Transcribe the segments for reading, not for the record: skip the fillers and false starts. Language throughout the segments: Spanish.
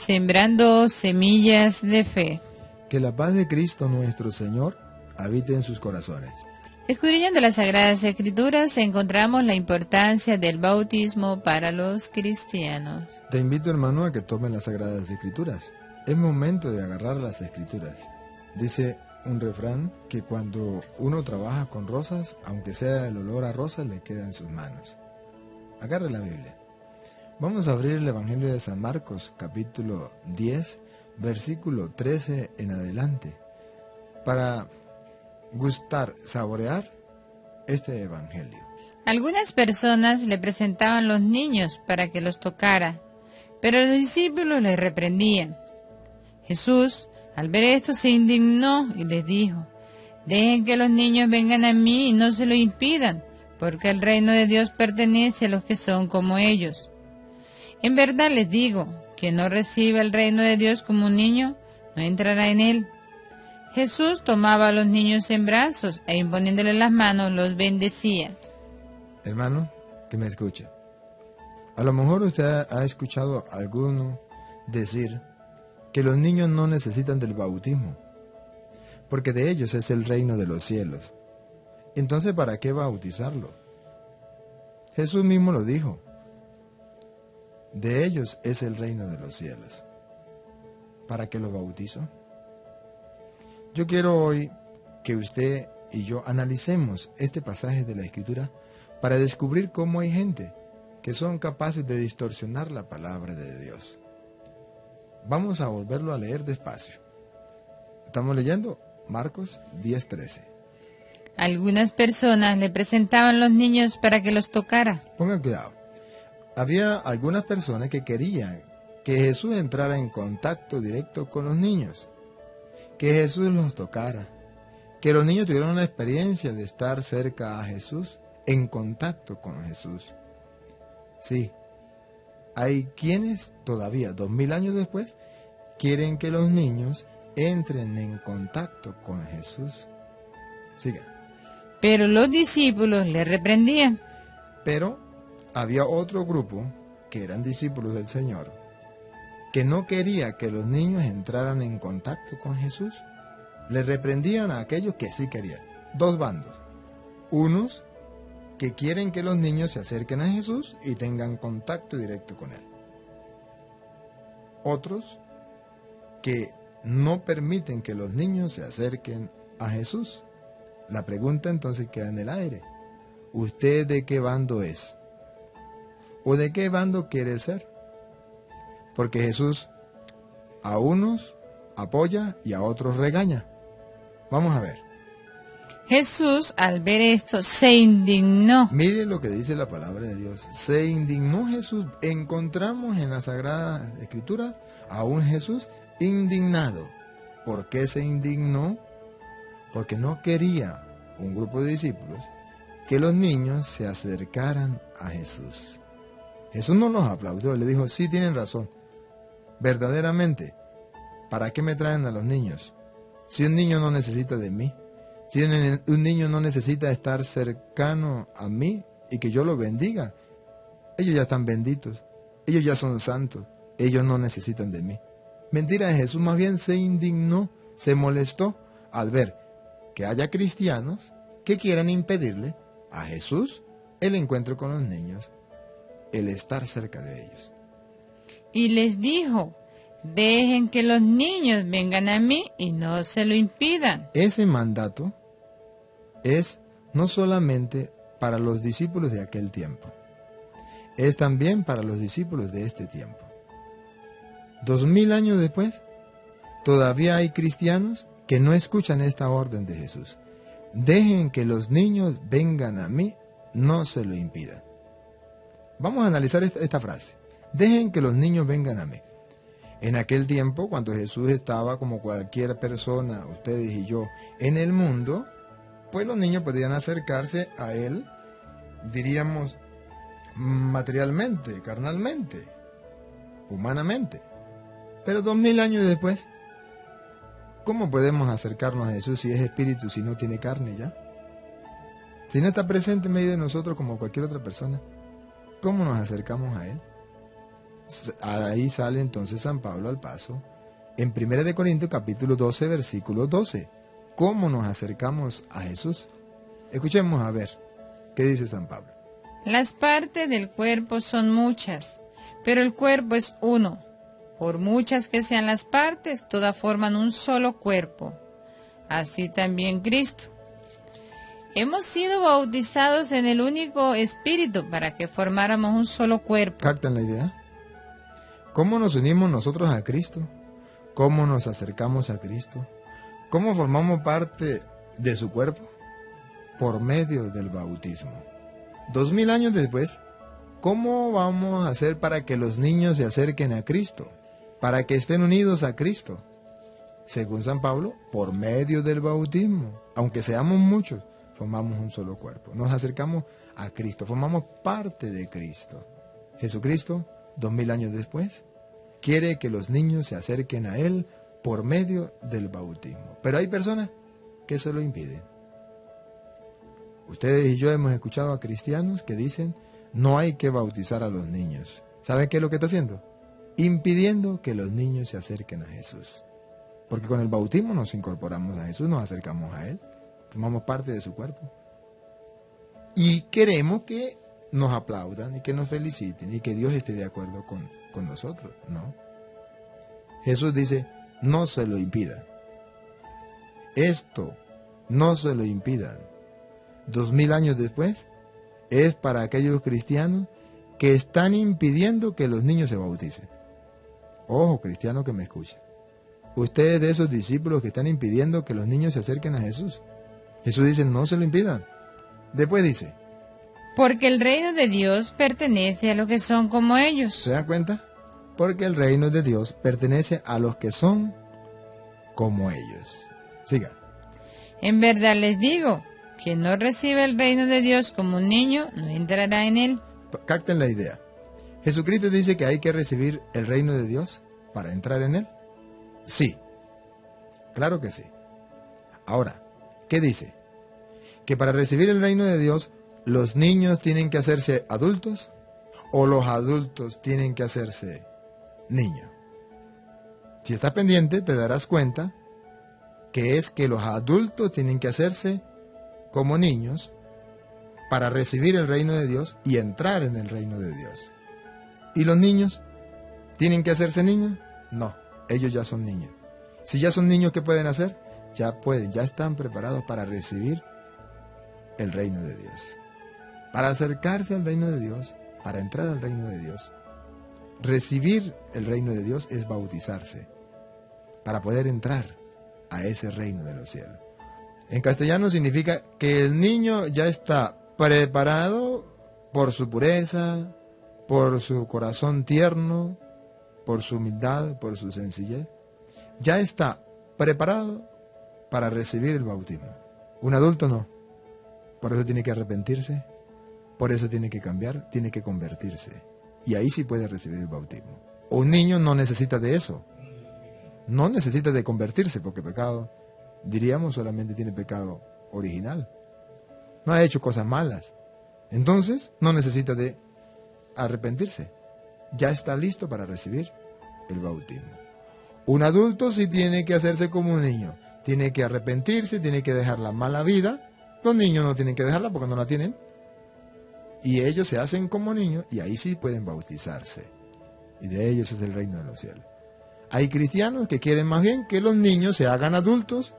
Sembrando semillas de fe. Que la paz de Cristo nuestro Señor habite en sus corazones. Escudriñando las Sagradas Escrituras encontramos la importancia del bautismo para los cristianos. Te invito, hermano, a que tomes las Sagradas Escrituras. Es momento de agarrar las Escrituras. Dice un refrán que cuando uno trabaja con rosas, aunque sea el olor a rosas, le queda en sus manos. Agarre la Biblia. Vamos a abrir el Evangelio de San Marcos, capítulo 10, versículo 13 en adelante, para gustar, saborear este Evangelio. Algunas personas le presentaban los niños para que los tocara, pero los discípulos les reprendían. Jesús, al ver esto, se indignó y les dijo: dejen que los niños vengan a mí y no se lo impidan, porque el reino de Dios pertenece a los que son como ellos. En verdad les digo, quien no reciba el reino de Dios como un niño, no entrará en él. Jesús tomaba a los niños en brazos e imponiéndoles las manos los bendecía. Hermano, que me escuche. A lo mejor usted ha escuchado a alguno decir que los niños no necesitan del bautismo, porque de ellos es el reino de los cielos. Entonces, ¿para qué bautizarlo? Jesús mismo lo dijo. De ellos es el reino de los cielos. ¿Para qué lo bautizo? Yo quiero hoy que usted y yo analicemos este pasaje de la Escritura para descubrir cómo hay gente que son capaces de distorsionar la palabra de Dios. Vamos a volverlo a leer despacio. Estamos leyendo Marcos 10:13. Algunas personas le presentaban los niños para que los tocara. Pongan cuidado. Había algunas personas que querían que Jesús entrara en contacto directo con los niños, que Jesús los tocara, que los niños tuvieran una experiencia de estar cerca a Jesús, en contacto con Jesús. Sí, hay quienes todavía, 2000 años después, quieren que los niños entren en contacto con Jesús. Sigan. Pero los discípulos le reprendían. Pero había otro grupo, que eran discípulos del Señor, que no quería que los niños entraran en contacto con Jesús. Le reprendían a aquellos que sí querían. Dos bandos. Unos que quieren que los niños se acerquen a Jesús y tengan contacto directo con Él. Otros que no permiten que los niños se acerquen a Jesús. La pregunta entonces queda en el aire. ¿Usted de qué bando es? ¿O de qué bando quiere ser? Porque Jesús a unos apoya y a otros regaña. Vamos a ver. Jesús, al ver esto, se indignó. Mire lo que dice la palabra de Dios. Se indignó Jesús. Encontramos en la Sagrada Escritura a un Jesús indignado. ¿Por qué se indignó? Porque no quería un grupo de discípulos que los niños se acercaran a Jesús. Jesús no los aplaudió, le dijo: sí, tienen razón. Verdaderamente, ¿para qué me traen a los niños? Si un niño no necesita de mí, si un niño no necesita estar cercano a mí y que yo lo bendiga, ellos ya están benditos, ellos ya son santos, ellos no necesitan de mí. Mentira, Jesús más bien se indignó, se molestó al ver que haya cristianos que quieran impedirle a Jesús el encuentro con los niños, el estar cerca de ellos. Y les dijo: dejen que los niños vengan a mí y no se lo impidan. Ese mandato es no solamente para los discípulos de aquel tiempo, es también para los discípulos de este tiempo. 2000 años después, todavía hay cristianos que no escuchan esta orden de Jesús. Dejen que los niños vengan a mí, no se lo impidan. Vamos a analizar esta frase. Dejen que los niños vengan a mí. En aquel tiempo, cuando Jesús estaba como cualquier persona, ustedes y yo, en el mundo, pues los niños podían acercarse a Él, diríamos, materialmente, carnalmente, humanamente. Pero 2000 años después, ¿cómo podemos acercarnos a Jesús si es espíritu, si no tiene carne ya? Si no está presente en medio de nosotros como cualquier otra persona, ¿cómo nos acercamos a Él? Ahí sale entonces San Pablo al paso. En 1 Corintios capítulo 12, versículo 12. ¿Cómo nos acercamos a Jesús? Escuchemos a ver, ¿qué dice San Pablo? Las partes del cuerpo son muchas, pero el cuerpo es uno. Por muchas que sean las partes, todas forman un solo cuerpo. Así también Cristo. Hemos sido bautizados en el único Espíritu para que formáramos un solo cuerpo. ¿Captan la idea? ¿Cómo nos unimos nosotros a Cristo? ¿Cómo nos acercamos a Cristo? ¿Cómo formamos parte de su cuerpo? Por medio del bautismo. 2000 años después, ¿cómo vamos a hacer para que los niños se acerquen a Cristo? Para que estén unidos a Cristo. Según San Pablo, por medio del bautismo. Aunque seamos muchos, formamos un solo cuerpo. Nos acercamos a Cristo, formamos parte de Cristo. Jesucristo, 2000 años después, quiere que los niños se acerquen a Él por medio del bautismo. Pero hay personas que se lo impiden. Ustedes y yo hemos escuchado a cristianos que dicen, no hay que bautizar a los niños. ¿Saben qué es lo que está haciendo? Impidiendo que los niños se acerquen a Jesús. Porque con el bautismo nos incorporamos a Jesús, nos acercamos a Él, formamos parte de su cuerpo. Y queremos que nos aplaudan y que nos feliciten y que Dios esté de acuerdo con nosotros. No. Jesús dice, no se lo impidan. Esto, no se lo impidan. 2000 años después, es para aquellos cristianos que están impidiendo que los niños se bauticen. Ojo, cristiano que me escucha. Usted es de esos discípulos que están impidiendo que los niños se acerquen a Jesús. Jesús dice, no se lo impidan. Después dice, porque el reino de Dios pertenece a los que son como ellos. ¿Se dan cuenta? Porque el reino de Dios pertenece a los que son como ellos. Siga. En verdad les digo, quien no recibe el reino de Dios como un niño, no entrará en él. Capten la idea. ¿Jesucristo dice que hay que recibir el reino de Dios para entrar en él? Sí. Claro que sí. Ahora, ¿qué dice? Que para recibir el reino de Dios, ¿los niños tienen que hacerse adultos o los adultos tienen que hacerse niños? Si estás pendiente, te darás cuenta que es que los adultos tienen que hacerse como niños para recibir el reino de Dios y entrar en el reino de Dios. ¿Y los niños tienen que hacerse niños? No, ellos ya son niños. Si ya son niños, ¿qué pueden hacer? Ya están preparados para recibir el reino de Dios. Para acercarse al reino de Dios, para entrar al reino de Dios, recibir el reino de Dios es bautizarse, para poder entrar a ese reino de los cielos. En castellano significa que el niño ya está preparado por su pureza, por su corazón tierno, por su humildad, por su sencillez. Ya está preparado para recibir el bautismo. Un adulto no. Por eso tiene que arrepentirse, por eso tiene que cambiar, tiene que convertirse. Y ahí sí puede recibir el bautismo. Un niño no necesita de eso. No necesita de convertirse, porque pecado, diríamos, solamente tiene pecado original. No ha hecho cosas malas. Entonces, no necesita de arrepentirse. Ya está listo para recibir el bautismo. Un adulto sí tiene que hacerse como un niño. Tiene que arrepentirse, tiene que dejar la mala vida. Los niños no tienen que dejarla porque no la tienen. Y ellos se hacen como niños y ahí sí pueden bautizarse. Y de ellos es el reino de los cielos. Hay cristianos que quieren más bien que los niños se hagan adultos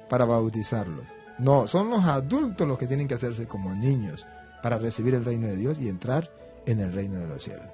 para bautizarlos. No, son los adultos los que tienen que hacerse como niños para recibir el reino de Dios y entrar en el reino de los cielos.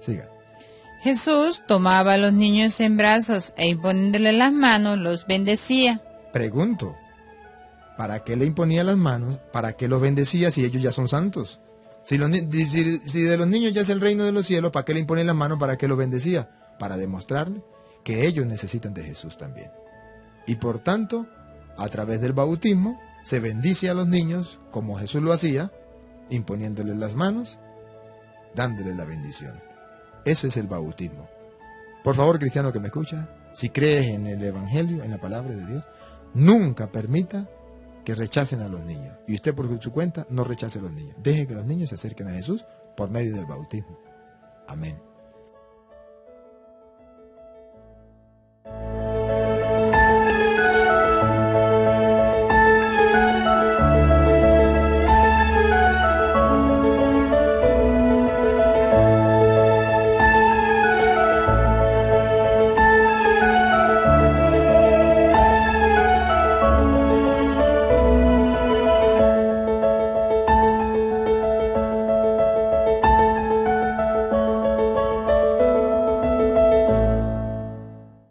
Siga. Jesús tomaba a los niños en brazos e imponiéndole las manos los bendecía. Pregunto, ¿para qué le imponía las manos? ¿Para qué los bendecía si ellos ya son santos? Si de los niños ya es el reino de los cielos, ¿para qué le imponía las manos? ¿Para qué los bendecía? Para demostrarle que ellos necesitan de Jesús también. Y por tanto, a través del bautismo, se bendice a los niños, como Jesús lo hacía, imponiéndoles las manos, dándoles la bendición. Eso es el bautismo. Por favor, cristiano que me escucha, si crees en el Evangelio, en la palabra de Dios, nunca permita que rechacen a los niños. Y usted por su cuenta no rechace a los niños. Deje que los niños se acerquen a Jesús por medio del bautismo. Amén.